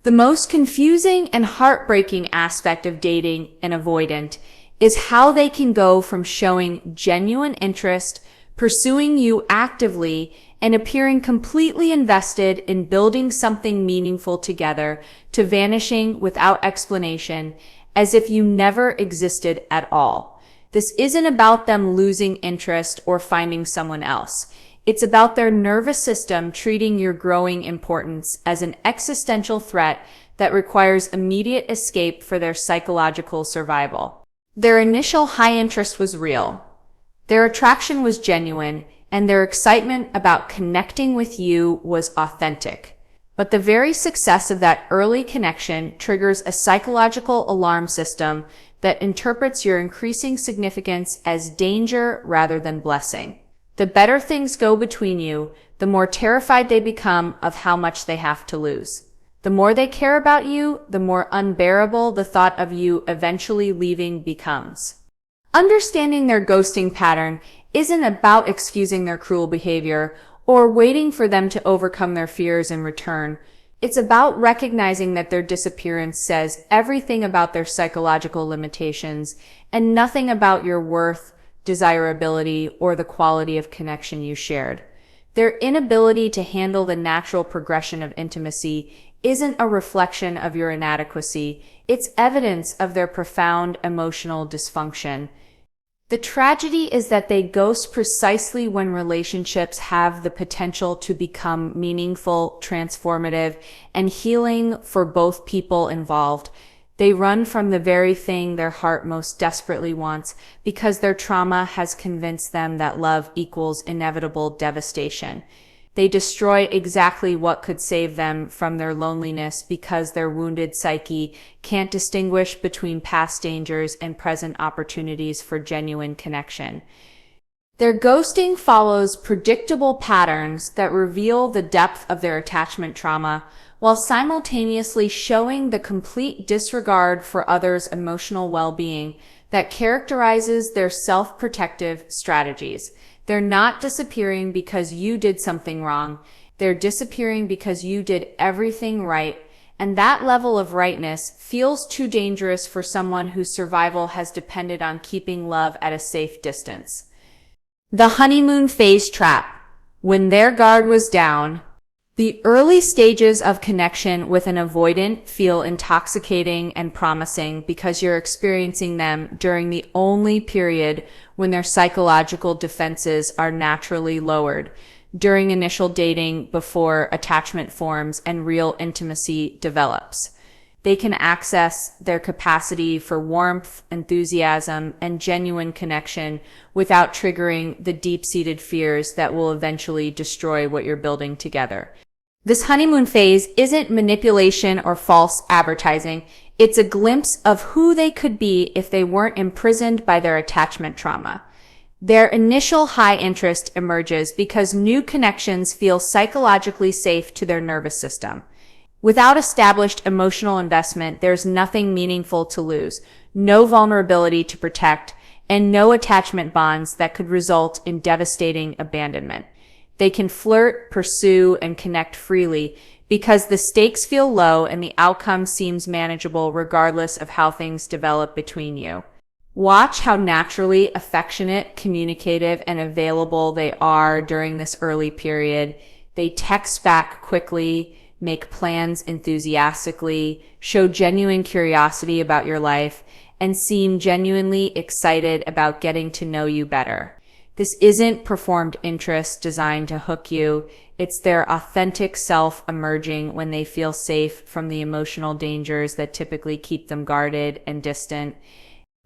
The most confusing and heartbreaking aspect of dating an avoidant is how they can go from showing genuine interest, pursuing you actively, and appearing completely invested in building something meaningful together to vanishing without explanation, as if you never existed at all. This isn't about them losing interest or finding someone else. It's about their nervous system treating your growing importance as an existential threat that requires immediate escape for their psychological survival. Their initial high interest was real. Their attraction was genuine, and their excitement about connecting with you was authentic. But the very success of that early connection triggers a psychological alarm system that interprets your increasing significance as danger rather than blessing. The better things go between you, the more terrified they become of how much they have to lose. The more they care about you, the more unbearable the thought of you eventually leaving becomes. Understanding their ghosting pattern isn't about excusing their cruel behavior or waiting for them to overcome their fears in return. It's about recognizing that their disappearance says everything about their psychological limitations and nothing about your worth, desirability, or the quality of connection you shared. Their inability to handle the natural progression of intimacy isn't a reflection of your inadequacy, it's evidence of their profound emotional dysfunction. The tragedy is that they ghost precisely when relationships have the potential to become meaningful, transformative, and healing for both people involved. They run from the very thing their heart most desperately wants because their trauma has convinced them that love equals inevitable devastation. They destroy exactly what could save them from their loneliness because their wounded psyche can't distinguish between past dangers and present opportunities for genuine connection. Their ghosting follows predictable patterns that reveal the depth of their attachment trauma, while simultaneously showing the complete disregard for others' emotional well-being that characterizes their self-protective strategies. They're not disappearing because you did something wrong. They're disappearing because you did everything right, and that level of rightness feels too dangerous for someone whose survival has depended on keeping love at a safe distance. The honeymoon phase trap. When their guard was down, the early stages of connection with an avoidant feel intoxicating and promising because you're experiencing them during the only period when their psychological defenses are naturally lowered, during initial dating before attachment forms and real intimacy develops. They can access their capacity for warmth, enthusiasm, and genuine connection without triggering the deep-seated fears that will eventually destroy what you're building together. This honeymoon phase isn't manipulation or false advertising. It's a glimpse of who they could be if they weren't imprisoned by their attachment trauma. Their initial high interest emerges because new connections feel psychologically safe to their nervous system. Without established emotional investment, there's nothing meaningful to lose, no vulnerability to protect, and no attachment bonds that could result in devastating abandonment. They can flirt, pursue, and connect freely because the stakes feel low and the outcome seems manageable regardless of how things develop between you. Watch how naturally affectionate, communicative, and available they are during this early period. They text back quickly, make plans enthusiastically, show genuine curiosity about your life, and seem genuinely excited about getting to know you better. This isn't performed interest designed to hook you. It's their authentic self emerging when they feel safe from the emotional dangers that typically keep them guarded and distant.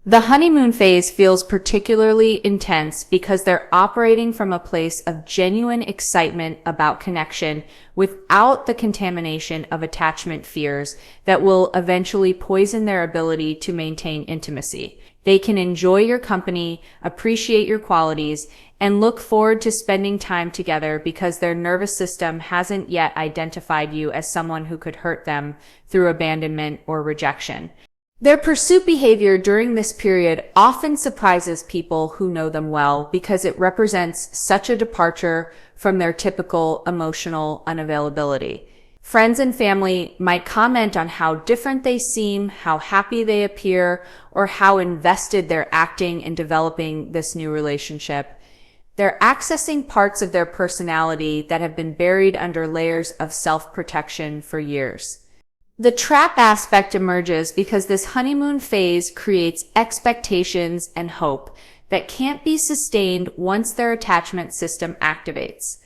The honeymoon phase feels particularly intense because they're operating from a place of genuine excitement about connection without the contamination of attachment fears that will eventually poison their ability to maintain intimacy. They can enjoy your company, appreciate your qualities, and look forward to spending time together because their nervous system hasn't yet identified you as someone who could hurt them through abandonment or rejection. Their pursuit behavior during this period often surprises people who know them well because it represents such a departure from their typical emotional unavailability. Friends and family might comment on how different they seem, how happy they appear, or how invested they're acting in developing this new relationship. They're accessing parts of their personality that have been buried under layers of self-protection for years. The trap aspect emerges because this honeymoon phase creates expectations and hope that can't be sustained once their attachment system activates.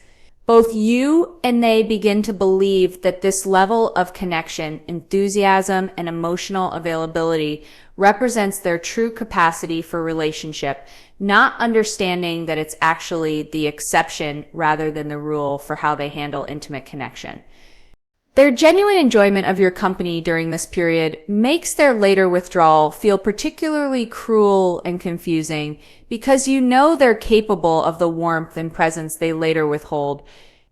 Both you and they begin to believe that this level of connection, enthusiasm, and emotional availability represents their true capacity for relationship, not understanding that it's actually the exception rather than the rule for how they handle intimate connection. Their genuine enjoyment of your company during this period makes their later withdrawal feel particularly cruel and confusing because you know they're capable of the warmth and presence they later withhold.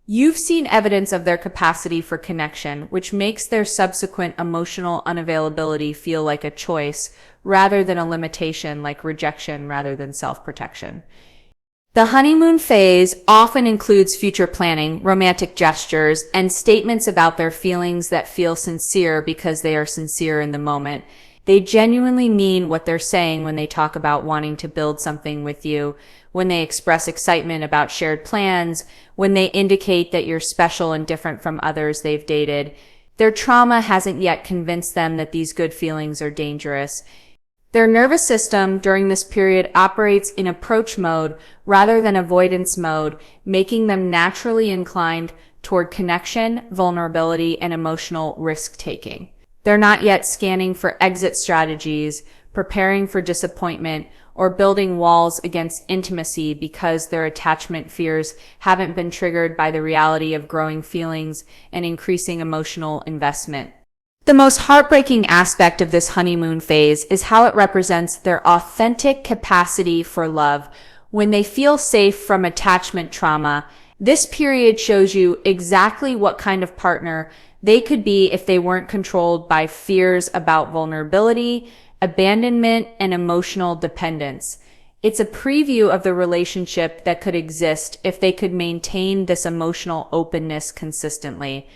You've seen evidence of their capacity for connection, which makes their subsequent emotional unavailability feel like a choice rather than a limitation, like rejection rather than self-protection. The honeymoon phase often includes future planning, romantic gestures, and statements about their feelings that feel sincere because they are sincere in the moment. They genuinely mean what they're saying when they talk about wanting to build something with you, when they express excitement about shared plans, when they indicate that you're special and different from others they've dated. Their trauma hasn't yet convinced them that these good feelings are dangerous. Their nervous system during this period operates in approach mode rather than avoidance mode, making them naturally inclined toward connection, vulnerability, and emotional risk-taking. They're not yet scanning for exit strategies, preparing for disappointment, or building walls against intimacy because their attachment fears haven't been triggered by the reality of growing feelings and increasing emotional investment. The most heartbreaking aspect of this honeymoon phase is how it represents their authentic capacity for love. When they feel safe from attachment trauma, this period shows you exactly what kind of partner they could be if they weren't controlled by fears about vulnerability, abandonment, and emotional dependence. It's a preview of the relationship that could exist if they could maintain this emotional openness consistently.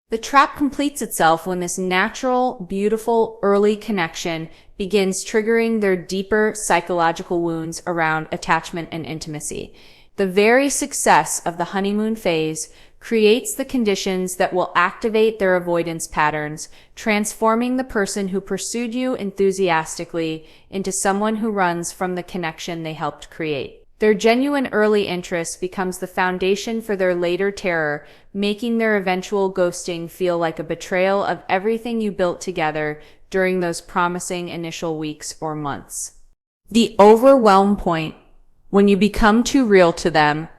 The trap completes itself when this natural, beautiful, early connection begins triggering their deeper psychological wounds around attachment and intimacy. The very success of the honeymoon phase creates the conditions that will activate their avoidance patterns, transforming the person who pursued you enthusiastically into someone who runs from the connection they helped create. Their genuine early interest becomes the foundation for their later terror, making their eventual ghosting feel like a betrayal of everything you built together during those promising initial weeks or months. The overwhelm point, when you become too real to them.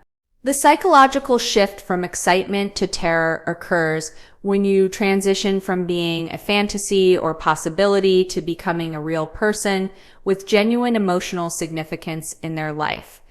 The psychological shift from excitement to terror occurs when you transition from being a fantasy or possibility to becoming a real person with genuine emotional significance in their life.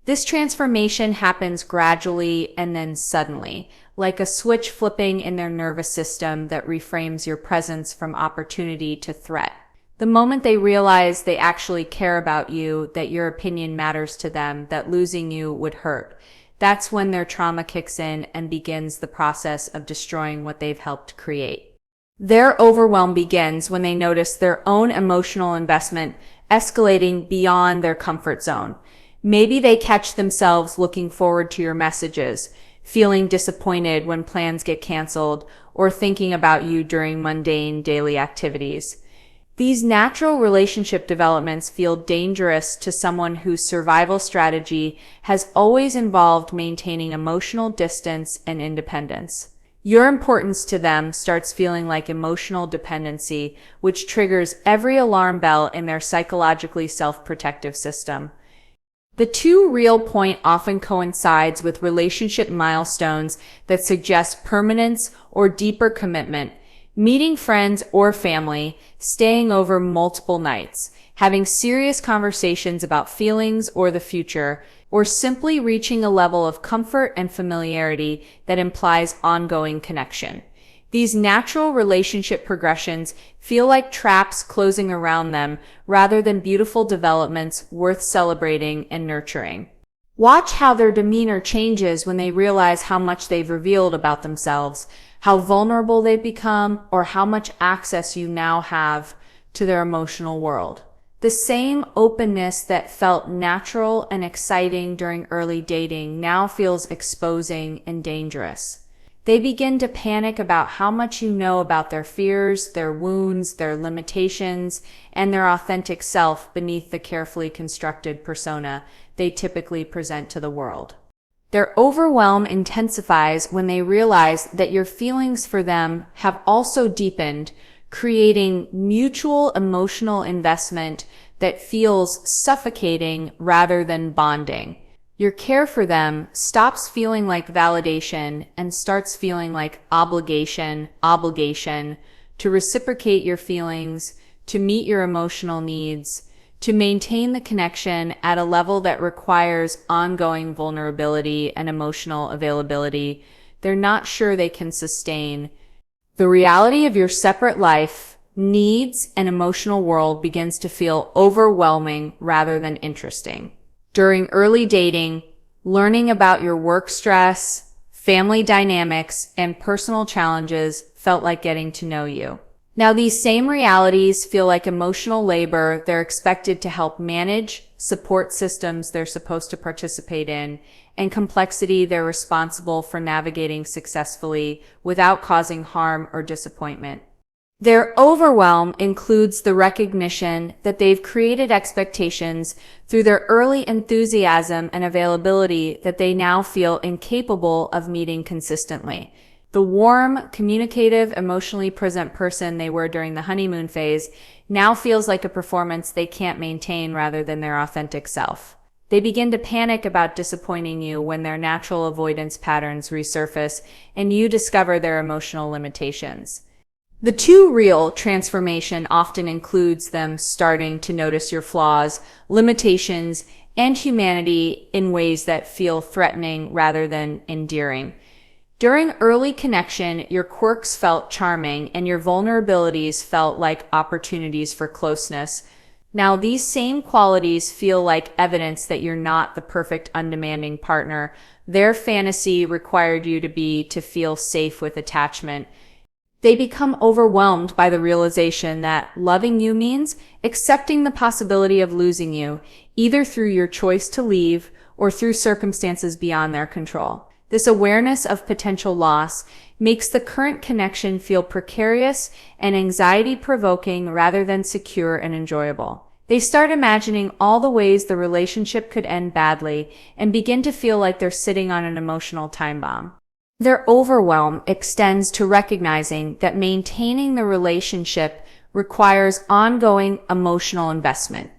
This transformation happens gradually and then suddenly, like a switch flipping in their nervous system that reframes your presence from opportunity to threat. The moment they realize they actually care about you, that your opinion matters to them, that losing you would hurt, that's when their trauma kicks in and begins the process of destroying what they've helped create. Their overwhelm begins when they notice their own emotional investment escalating beyond their comfort zone. Maybe they catch themselves looking forward to your messages, feeling disappointed when plans get canceled, or thinking about you during mundane daily activities. These natural relationship developments feel dangerous to someone whose survival strategy has always involved maintaining emotional distance and independence. Your importance to them starts feeling like emotional dependency, which triggers every alarm bell in their psychologically self-protective system. The too real point often coincides with relationship milestones that suggest permanence or deeper commitment. Meeting friends or family, staying over multiple nights, having serious conversations about feelings or the future, or simply reaching a level of comfort and familiarity that implies ongoing connection. These natural relationship progressions feel like traps closing around them rather than beautiful developments worth celebrating and nurturing. Watch how their demeanor changes when they realize how much they've revealed about themselves. how vulnerable they've become, or how much access you now have to their emotional world. The same openness that felt natural and exciting during early dating now feels exposing and dangerous. They begin to panic about how much you know about their fears, their wounds, their limitations, and their authentic self beneath the carefully constructed persona they typically present to the world. Their overwhelm intensifies when they realize that your feelings for them have also deepened, creating mutual emotional investment that feels suffocating rather than bonding. Your care for them stops feeling like validation and starts feeling like obligation to reciprocate your feelings, to meet your emotional needs, to maintain the connection at a level that requires ongoing vulnerability and emotional availability they're not sure they can sustain. The reality of your separate life, needs, and emotional world begins to feel overwhelming rather than interesting. During early dating, learning about your work stress, family dynamics, and personal challenges felt like getting to know you. Now, these same realities feel like emotional labor they're expected to help manage, support systems they're supposed to participate in, and complexity they're responsible for navigating successfully without causing harm or disappointment. Their overwhelm includes the recognition that they've created expectations through their early enthusiasm and availability that they now feel incapable of meeting consistently. The warm, communicative, emotionally present person they were during the honeymoon phase now feels like a performance they can't maintain rather than their authentic self. They begin to panic about disappointing you when their natural avoidance patterns resurface and you discover their emotional limitations. The too real transformation often includes them starting to notice your flaws, limitations, and humanity in ways that feel threatening rather than endearing. During early connection, your quirks felt charming and your vulnerabilities felt like opportunities for closeness. Now, these same qualities feel like evidence that you're not the perfect, undemanding partner their fantasy required you to feel safe with attachment. They become overwhelmed by the realization that loving you means accepting the possibility of losing you, either through your choice to leave or through circumstances beyond their control. This awareness of potential loss makes the current connection feel precarious and anxiety-provoking rather than secure and enjoyable. They start imagining all the ways the relationship could end badly and begin to feel like they're sitting on an emotional time bomb. Their overwhelm extends to recognizing that maintaining the relationship requires ongoing emotional investment,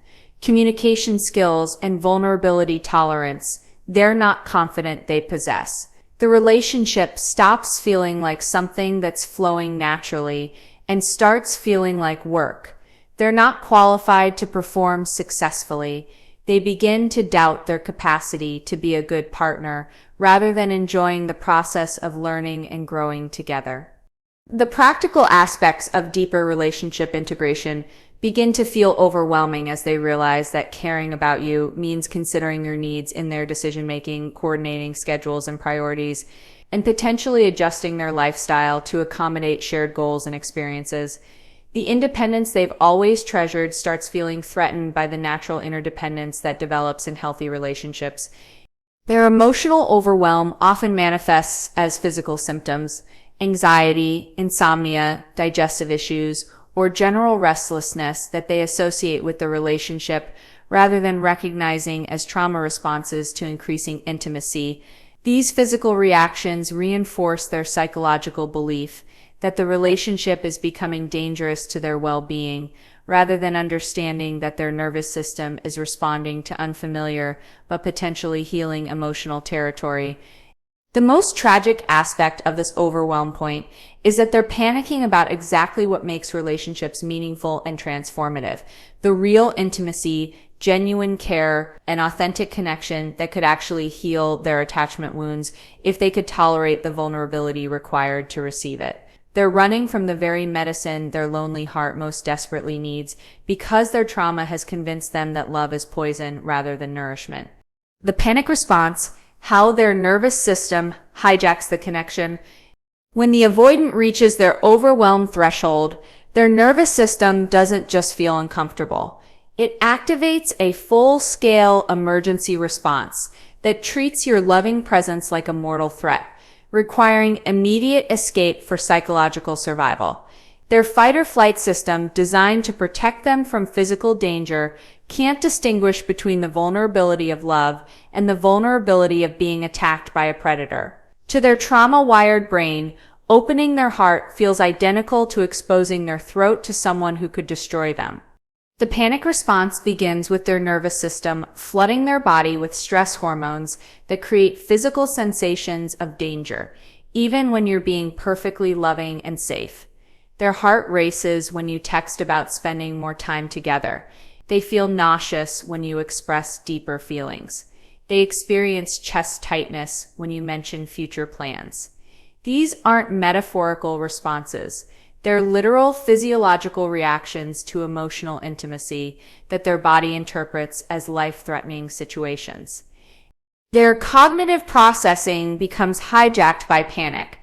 communication skills, and vulnerability tolerance they're not confident they possess. The relationship stops feeling like something that's flowing naturally and starts feeling like work. They're not qualified to perform successfully. They begin to doubt their capacity to be a good partner rather than enjoying the process of learning and growing together. The practical aspects of deeper relationship integration begin to feel overwhelming as they realize that caring about you means considering your needs in their decision-making, coordinating schedules and priorities, and potentially adjusting their lifestyle to accommodate shared goals and experiences. The independence they've always treasured starts feeling threatened by the natural interdependence that develops in healthy relationships. Their emotional overwhelm often manifests as physical symptoms: anxiety, insomnia, digestive issues, or general restlessness that they associate with the relationship rather than recognizing as trauma responses to increasing intimacy. These physical reactions reinforce their psychological belief that the relationship is becoming dangerous to their well-being, rather than understanding that their nervous system is responding to unfamiliar but potentially healing emotional territory. The most tragic aspect of this overwhelm point is that they're panicking about exactly what makes relationships meaningful and transformative: the real intimacy, genuine care, and authentic connection that could actually heal their attachment wounds if they could tolerate the vulnerability required to receive it. They're running from the very medicine their lonely heart most desperately needs because their trauma has convinced them that love is poison rather than nourishment. The panic response, how their nervous system hijacks the connection. When the avoidant reaches their overwhelm threshold, their nervous system doesn't just feel uncomfortable. It activates a full-scale emergency response that treats your loving presence like a mortal threat, requiring immediate escape for psychological survival. Their fight-or-flight system, designed to protect them from physical danger, can't distinguish between the vulnerability of love and the vulnerability of being attacked by a predator. To their trauma-wired brain, opening their heart feels identical to exposing their throat to someone who could destroy them. The panic response begins with their nervous system flooding their body with stress hormones that create physical sensations of danger, even when you're being perfectly loving and safe. Their heart races when you text about spending more time together. They feel nauseous when you express deeper feelings. They experience chest tightness when you mention future plans. These aren't metaphorical responses. They're literal physiological reactions to emotional intimacy that their body interprets as life-threatening situations. Their cognitive processing becomes hijacked by panic,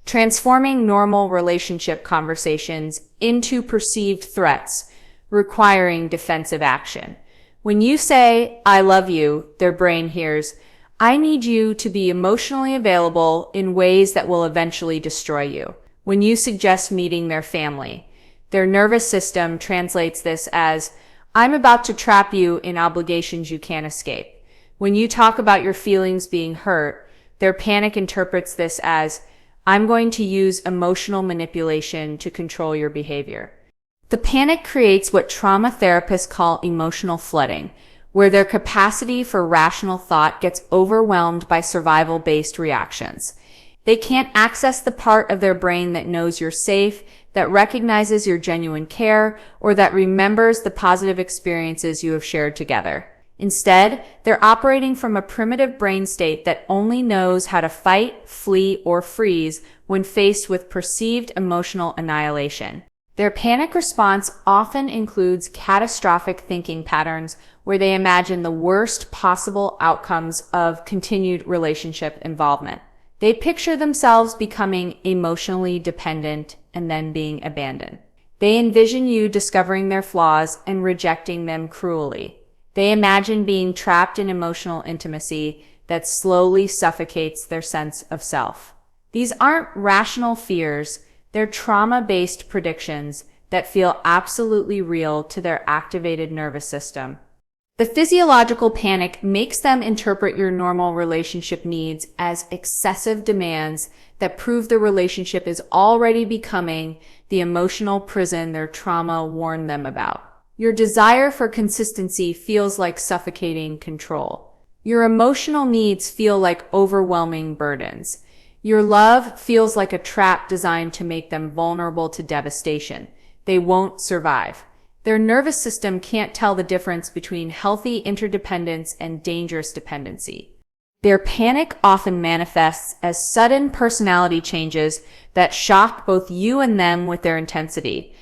transforming normal relationship conversations into perceived threats, requiring defensive action. When you say, "I love you," their brain hears, "I need you to be emotionally available in ways that will eventually destroy you." When you suggest meeting their family, their nervous system translates this as, "I'm about to trap you in obligations you can't escape." When you talk about your feelings being hurt, their panic interprets this as, "I'm going to use emotional manipulation to control your behavior." The panic creates what trauma therapists call emotional flooding, where their capacity for rational thought gets overwhelmed by survival-based reactions. They can't access the part of their brain that knows you're safe, that recognizes your genuine care, or that remembers the positive experiences you have shared together. Instead, they're operating from a primitive brain state that only knows how to fight, flee, or freeze when faced with perceived emotional annihilation. Their panic response often includes catastrophic thinking patterns where they imagine the worst possible outcomes of continued relationship involvement. They picture themselves becoming emotionally dependent and then being abandoned. They envision you discovering their flaws and rejecting them cruelly. They imagine being trapped in emotional intimacy that slowly suffocates their sense of self. These aren't rational fears. They're trauma-based predictions that feel absolutely real to their activated nervous system. The physiological panic makes them interpret your normal relationship needs as excessive demands that prove the relationship is already becoming the emotional prison their trauma warned them about. Your desire for consistency feels like suffocating control. Your emotional needs feel like overwhelming burdens. Your love feels like a trap designed to make them vulnerable to devastation. They won't survive. Their nervous system can't tell the difference between healthy interdependence and dangerous dependency. Their panic often manifests as sudden personality changes that shock both you and them with their intensity.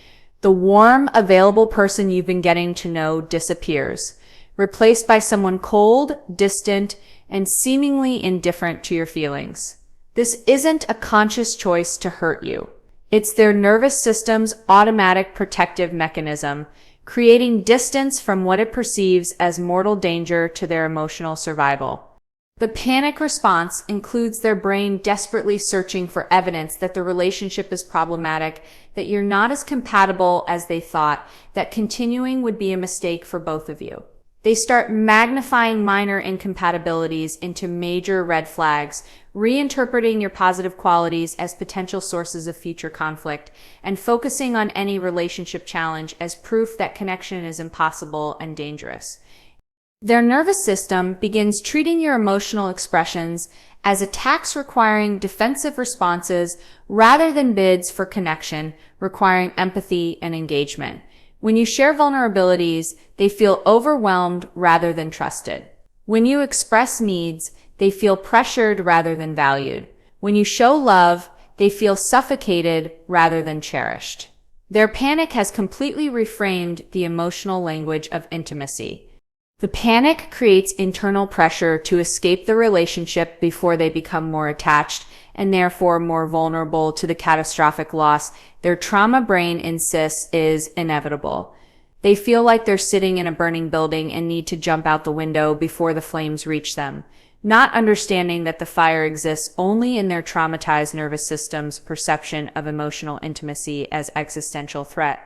The warm, available person you've been getting to know disappears, replaced by someone cold, distant, and seemingly indifferent to your feelings. This isn't a conscious choice to hurt you. It's their nervous system's automatic protective mechanism, creating distance from what it perceives as mortal danger to their emotional survival. The panic response includes their brain desperately searching for evidence that the relationship is problematic, that you're not as compatible as they thought, that continuing would be a mistake for both of you. They start magnifying minor incompatibilities into major red flags, reinterpreting your positive qualities as potential sources of future conflict, and focusing on any relationship challenge as proof that connection is impossible and dangerous. Their nervous system begins treating your emotional expressions as attacks requiring defensive responses rather than bids for connection, requiring empathy and engagement. When you share vulnerabilities, they feel overwhelmed rather than trusted. When you express needs, they feel pressured rather than valued. When you show love, they feel suffocated rather than cherished. Their panic has completely reframed the emotional language of intimacy. The panic creates internal pressure to escape the relationship before they become more attached and therefore more vulnerable to the catastrophic loss their trauma brain insists is inevitable. They feel like they're sitting in a burning building and need to jump out the window before the flames reach them, not understanding that the fire exists only in their traumatized nervous system's perception of emotional intimacy as existential threat.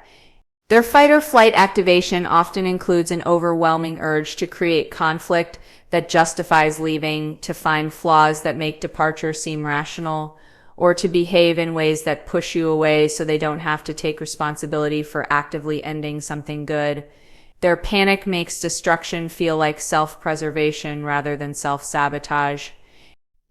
Their fight or flight activation often includes an overwhelming urge to create conflict that justifies leaving, to find flaws that make departure seem rational, or to behave in ways that push you away so they don't have to take responsibility for actively ending something good. Their panic makes destruction feel like self-preservation rather than self-sabotage.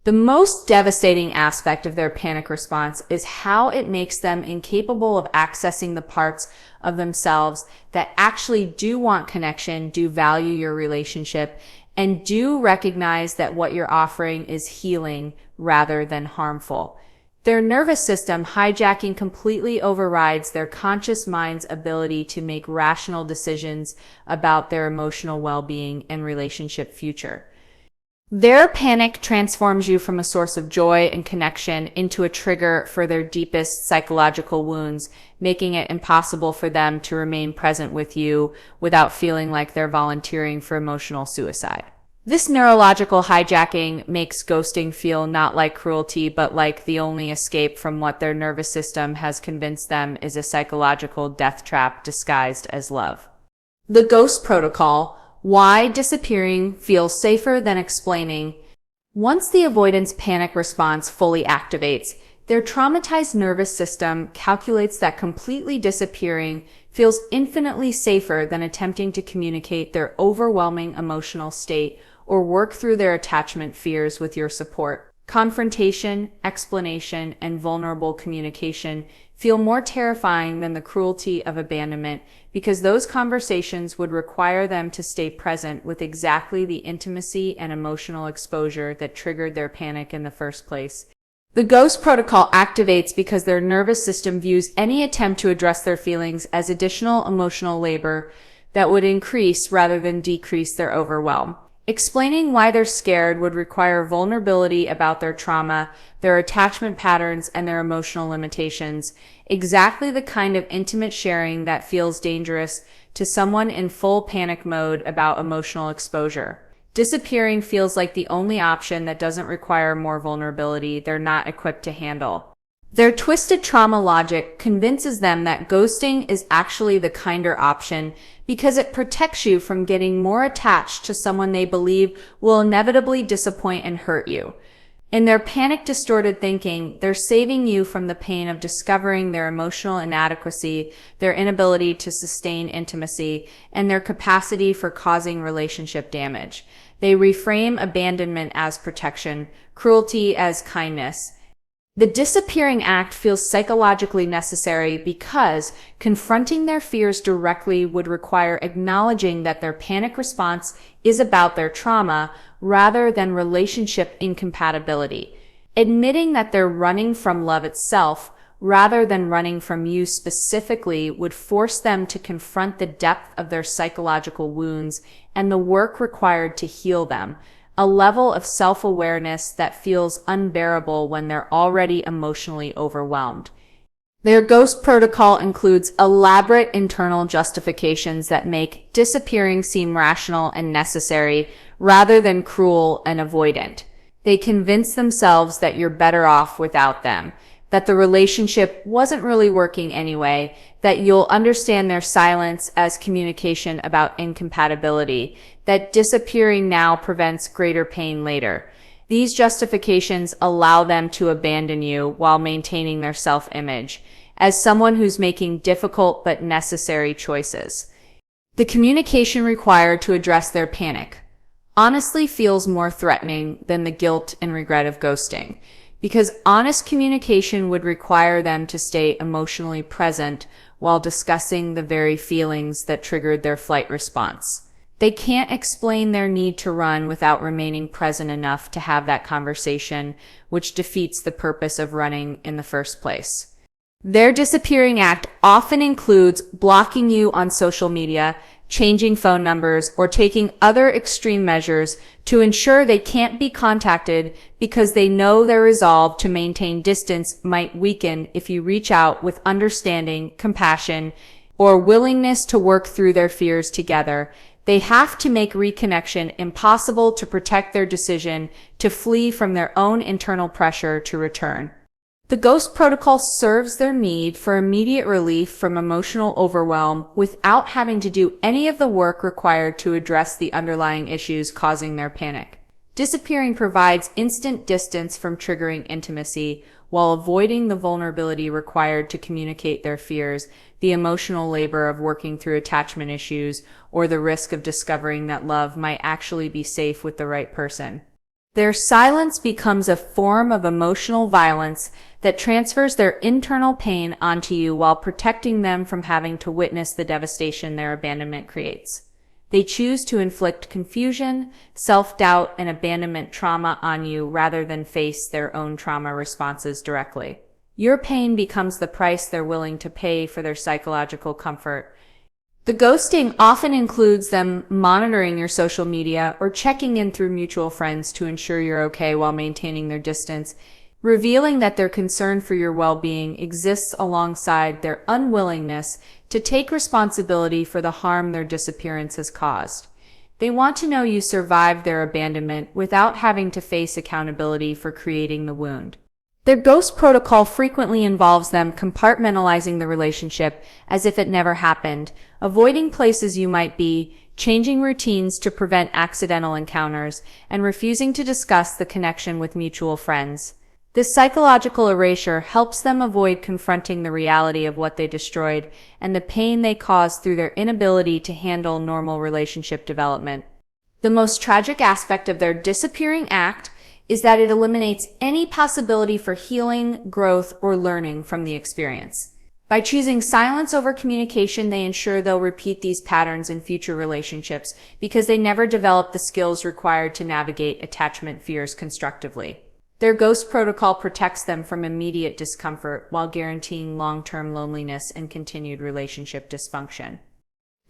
The most devastating aspect of their panic response is how it makes them incapable of accessing the parts of themselves that actually do want connection, do value your relationship, and do recognize that what you're offering is healing rather than harmful. Their nervous system hijacking completely overrides their conscious mind's ability to make rational decisions about their emotional well-being and relationship future. Their panic transforms you from a source of joy and connection into a trigger for their deepest psychological wounds, making it impossible for them to remain present with you without feeling like they're volunteering for emotional suicide. This neurological hijacking makes ghosting feel not like cruelty, but like the only escape from what their nervous system has convinced them is a psychological death trap disguised as love. The ghost protocol. Why disappearing feels safer than explaining. Once the avoidance panic response fully activates, their traumatized nervous system calculates that completely disappearing feels infinitely safer than attempting to communicate their overwhelming emotional state or work through their attachment fears with your support. Confrontation, explanation, and vulnerable communication feel more terrifying than the cruelty of abandonment because those conversations would require them to stay present with exactly the intimacy and emotional exposure that triggered their panic in the first place. The ghost protocol activates because their nervous system views any attempt to address their feelings as additional emotional labor that would increase rather than decrease their overwhelm. Explaining why they're scared would require vulnerability about their trauma, their attachment patterns, and their emotional limitations, exactly the kind of intimate sharing that feels dangerous to someone in full panic mode about emotional exposure. Disappearing feels like the only option that doesn't require more vulnerability they're not equipped to handle. Their twisted trauma logic convinces them that ghosting is actually the kinder option because it protects you from getting more attached to someone they believe will inevitably disappoint and hurt you. In their panic-distorted thinking, they're saving you from the pain of discovering their emotional inadequacy, their inability to sustain intimacy, and their capacity for causing relationship damage. They reframe abandonment as protection, cruelty as kindness. The disappearing act feels psychologically necessary because confronting their fears directly would require acknowledging that their panic response is about their trauma rather than relationship incompatibility. Admitting that they're running from love itself rather than running from you specifically would force them to confront the depth of their psychological wounds and the work required to heal them. A level of self-awareness that feels unbearable when they're already emotionally overwhelmed. Their ghost protocol includes elaborate internal justifications that make disappearing seem rational and necessary rather than cruel and avoidant. They convince themselves that you're better off without them, that the relationship wasn't really working anyway, that you'll understand their silence as communication about incompatibility, that disappearing now prevents greater pain later. These justifications allow them to abandon you while maintaining their self-image as someone who's making difficult but necessary choices. The communication required to address their panic honestly feels more threatening than the guilt and regret of ghosting, because honest communication would require them to stay emotionally present while discussing the very feelings that triggered their flight response. They can't explain their need to run without remaining present enough to have that conversation, which defeats the purpose of running in the first place. Their disappearing act often includes blocking you on social media, changing phone numbers, or taking other extreme measures to ensure they can't be contacted because they know their resolve to maintain distance might weaken if you reach out with understanding, compassion, or willingness to work through their fears together. They have to make reconnection impossible to protect their decision to flee from their own internal pressure to return. The ghost protocol serves their need for immediate relief from emotional overwhelm without having to do any of the work required to address the underlying issues causing their panic. Disappearing provides instant distance from triggering intimacy while avoiding the vulnerability required to communicate their fears, the emotional labor of working through attachment issues, or the risk of discovering that love might actually be safe with the right person. Their silence becomes a form of emotional violence that transfers their internal pain onto you while protecting them from having to witness the devastation their abandonment creates. They choose to inflict confusion, self-doubt, and abandonment trauma on you rather than face their own trauma responses directly. Your pain becomes the price they're willing to pay for their psychological comfort. The ghosting often includes them monitoring your social media or checking in through mutual friends to ensure you're okay while maintaining their distance, revealing that their concern for your well-being exists alongside their unwillingness to take responsibility for the harm their disappearance has caused. They want to know you survived their abandonment without having to face accountability for creating the wound. Their ghost protocol frequently involves them compartmentalizing the relationship as if it never happened, avoiding places you might be, changing routines to prevent accidental encounters, and refusing to discuss the connection with mutual friends. This psychological erasure helps them avoid confronting the reality of what they destroyed and the pain they caused through their inability to handle normal relationship development. The most tragic aspect of their disappearing act is that it eliminates any possibility for healing, growth, or learning from the experience. By choosing silence over communication, they ensure they'll repeat these patterns in future relationships because they never develop the skills required to navigate attachment fears constructively. Their ghost protocol protects them from immediate discomfort while guaranteeing long-term loneliness and continued relationship dysfunction.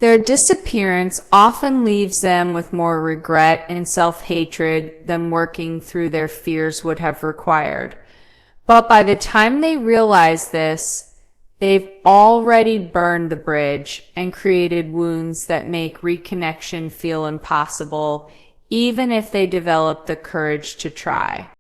Their disappearance often leaves them with more regret and self-hatred than working through their fears would have required. But by the time they realize this, they've already burned the bridge and created wounds that make reconnection feel impossible, even if they develop the courage to try.